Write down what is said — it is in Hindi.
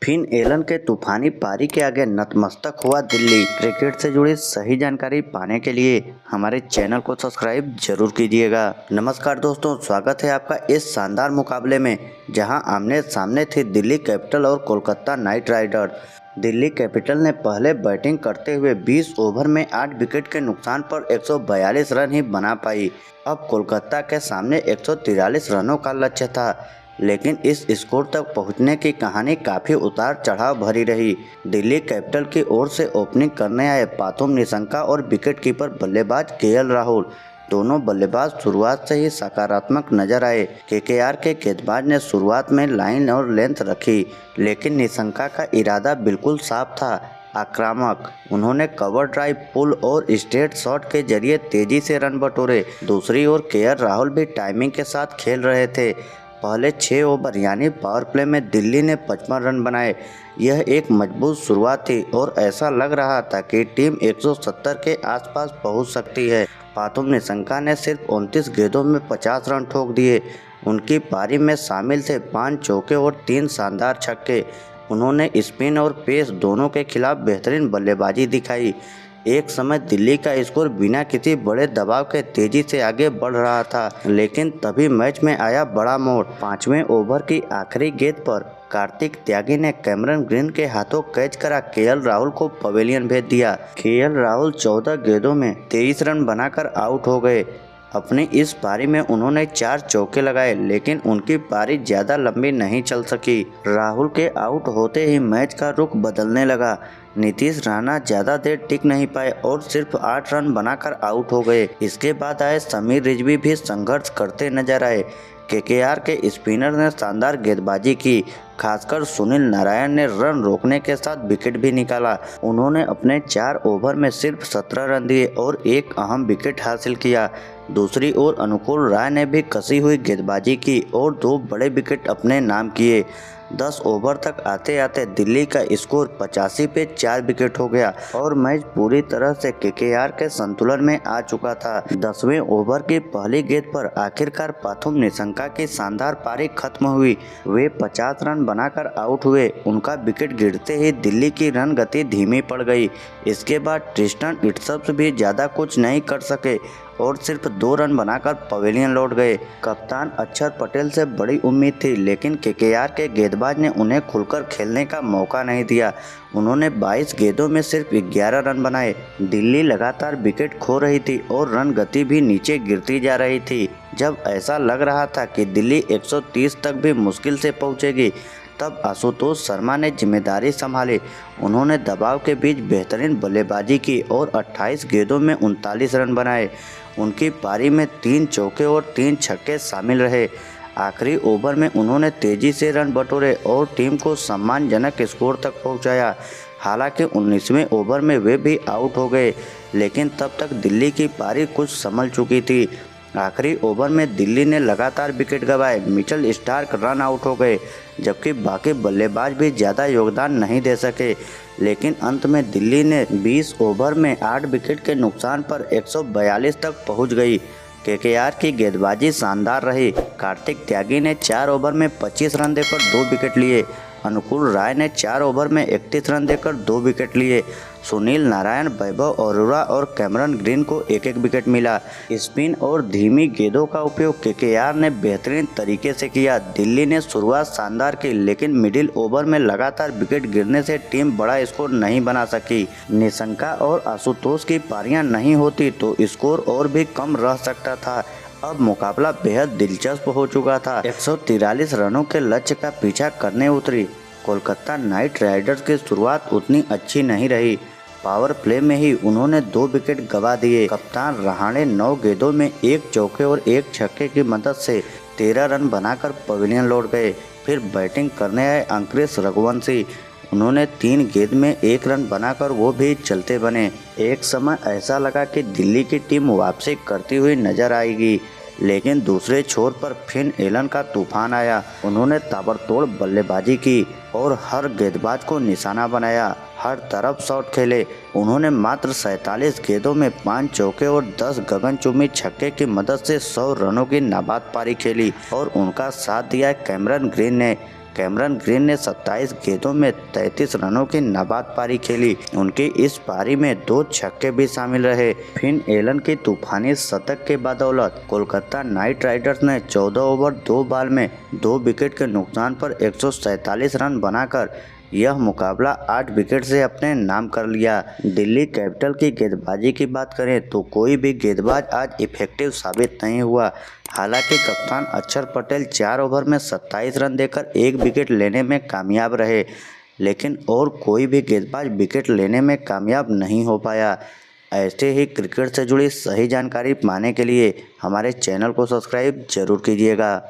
फिन एलन के तूफानी पारी के आगे नतमस्तक हुआ दिल्ली। क्रिकेट से जुड़ी सही जानकारी पाने के लिए हमारे चैनल को सब्सक्राइब जरूर कीजिएगा। नमस्कार दोस्तों, स्वागत है आपका इस शानदार मुकाबले में जहां आमने सामने थी दिल्ली कैपिटल और Kolkata night Riders. Delhi capital ने पहले बैटिंग करते हुए 20 ओवर में 8 विकेट के नुकसान पर 142 रन ही बना पाई। अब कोलकाता के सामने 143 रनों का लक्ष्य था, लेकिन इस स्कोर तक पहुंचने की कहानी काफ़ी उतार चढ़ाव भरी रही। दिल्ली कैपिटल की ओर से ओपनिंग करने आए पाथुम निशंका और विकेटकीपर बल्लेबाज केएल राहुल, दोनों बल्लेबाज शुरुआत से ही सकारात्मक नजर आए। केकेआर के गेंदबाज ने शुरुआत में लाइन और लेंथ रखी, लेकिन निशंका का इरादा बिल्कुल साफ था, आक्रामक। उन्होंने कवर ड्राइव, पुल और स्ट्रेट शॉट के जरिए तेजी से रन बटोरे। दूसरी ओर केएल राहुल भी टाइमिंग के साथ खेल रहे थे। पहले 6 ओवर यानी पावर प्ले में दिल्ली ने 55 रन बनाए। यह एक मजबूत शुरुआत थी और ऐसा लग रहा था कि टीम 170 के आसपास पहुंच सकती है। पाथुम निशंका ने सिर्फ 29 गेंदों में 50 रन ठोक दिए। उनकी पारी में शामिल थे 5 चौके और 3 शानदार छक्के। उन्होंने स्पिन और पेस दोनों के खिलाफ बेहतरीन बल्लेबाजी दिखाई। एक समय दिल्ली का स्कोर बिना किसी बड़े दबाव के तेजी से आगे बढ़ रहा था, लेकिन तभी मैच में आया बड़ा मोड़। 5वें ओवर की आखिरी गेंद पर कार्तिक त्यागी ने कैमरन ग्रीन के हाथों कैच करा केएल राहुल को पवेलियन भेज दिया। केएल राहुल 14 गेंदों में 23 रन बनाकर आउट हो गए। अपनी इस पारी में उन्होंने 4 चौके लगाए, लेकिन उनकी पारी ज़्यादा लंबी नहीं चल सकी। राहुल के आउट होते ही मैच का रुख बदलने लगा। नीतीश राणा ज़्यादा देर टिक नहीं पाए और सिर्फ 8 रन बनाकर आउट हो गए। इसके बाद आए समीर रिजवी भी संघर्ष करते नजर आए। केकेआर के स्पिनर ने शानदार गेंदबाजी की, खासकर सुनील नारायण ने रन रोकने के साथ विकेट भी निकाला। उन्होंने अपने 4 ओवर में सिर्फ 17 रन दिए और एक अहम विकेट हासिल किया। दूसरी ओर अनुकूल राय ने भी कसी हुई गेंदबाजी की और 2 बड़े विकेट अपने नाम किए। 10 ओवर तक आते आते दिल्ली का स्कोर 85 पे 4 विकेट हो गया और मैच पूरी तरह से केकेआर के संतुलन में आ चुका था। 10वें ओवर की पहली गेंद पर आखिरकार पाथुम निशंका की शानदार पारी खत्म हुई। वे 50 रन बनाकर आउट हुए। उनका विकेट गिरते ही दिल्ली की रन गति धीमी पड़ गई। इसके बाद ट्रिस्टन इट्सप भी ज़्यादा कुछ नहीं कर सके और सिर्फ 2 रन बनाकर पवेलियन लौट गए। कप्तान अक्षर पटेल से बड़ी उम्मीद थी, लेकिन केकेआर के गेंदबाज ने उन्हें खुलकर खेलने का मौका नहीं दिया। उन्होंने 22 गेंदों में सिर्फ 11 रन बनाए। दिल्ली लगातार विकेट खो रही थी और रन गति भी नीचे गिरती जा रही थी। जब ऐसा लग रहा था कि दिल्ली 130 तक भी मुश्किल से पहुंचेगी, तब आशुतोष शर्मा ने जिम्मेदारी संभाली। उन्होंने दबाव के बीच बेहतरीन बल्लेबाजी की और 28 गेंदों में 39 रन बनाए। उनकी पारी में 3 चौके और 3 छक्के शामिल रहे। आखिरी ओवर में उन्होंने तेजी से रन बटोरे और टीम को सम्मानजनक स्कोर तक पहुंचाया। हालांकि 19वें ओवर में वे भी आउट हो गए, लेकिन तब तक दिल्ली की पारी कुछ संभल चुकी थी। आखिरी ओवर में दिल्ली ने लगातार विकेट गंवाए। मिचेल स्टार्क रन आउट हो गए, जबकि बाकी बल्लेबाज भी ज़्यादा योगदान नहीं दे सके। लेकिन अंत में दिल्ली ने 20 ओवर में 8 विकेट के नुकसान पर 142 तक पहुंच गई। केकेआर की गेंदबाजी शानदार रही। कार्तिक त्यागी ने 4 ओवर में 25 रन देकर 2 विकेट लिए। अनुकूल राय ने 4 ओवर में 31 रन देकर 2 विकेट लिए। सुनील नारायण, वैभव अरोड़ा और कैमरन ग्रीन को एक एक विकेट मिला। स्पिन और धीमी गेंदों का उपयोग केकेआर ने बेहतरीन तरीके से किया। दिल्ली ने शुरुआत शानदार की, लेकिन मिडिल ओवर में लगातार विकेट गिरने से टीम बड़ा स्कोर नहीं बना सकी। निशंका और आशुतोष की पारियां नहीं होती तो स्कोर और भी कम रह सकता था। अब मुकाबला बेहद दिलचस्प हो चुका था। 143 रनों के लक्ष्य का पीछा करने उतरी कोलकाता नाइट राइडर्स की शुरुआत उतनी अच्छी नहीं रही। पावर प्ले में ही उन्होंने 2 विकेट गंवा दिए। कप्तान रहाणे 9 गेंदों में 1 चौके और 1 छक्के की मदद से 13 रन बनाकर पवेलियन लौट गए। फिर बैटिंग करने आए अंकुरिश रघुवंशी। उन्होंने 3 गेंद में 1 रन बनाकर वो भी चलते बने। एक समय ऐसा लगा कि दिल्ली की टीम वापसी करती हुई नजर आएगी, लेकिन दूसरे छोर पर फिन एलन का तूफान आया। उन्होंने ताबड़तोड़ बल्लेबाजी की और हर गेंदबाज को निशाना बनाया। हर तरफ शॉट खेले। उन्होंने मात्र 47 गेंदों में 5 चौके और 10 गगनचुंबी छक्के की मदद से 100 रनों की नाबाद पारी खेली और उनका साथ दिया कैमरन ग्रीन ने। कैमरन ग्रीन ने 27 गेंदों में 33 रनों की नाबाद पारी खेली। उनकी इस पारी में 2 छक्के भी शामिल रहे। फिन एलन की तूफानी शतक के बदौलत कोलकाता नाइट राइडर्स ने 14 ओवर 2 बॉल में 2 विकेट के नुकसान पर 147 रन बनाकर यह मुकाबला 8 विकेट से अपने नाम कर लिया। दिल्ली कैपिटल की गेंदबाजी की बात करें तो कोई भी गेंदबाज आज इफेक्टिव साबित नहीं हुआ। हालांकि कप्तान अक्षर पटेल 4 ओवर में 27 रन देकर 1 विकेट लेने में कामयाब रहे, लेकिन और कोई भी गेंदबाज विकेट लेने में कामयाब नहीं हो पाया। ऐसे ही क्रिकेट से जुड़ी सही जानकारी पाने के लिए हमारे चैनल को सब्सक्राइब जरूर कीजिएगा।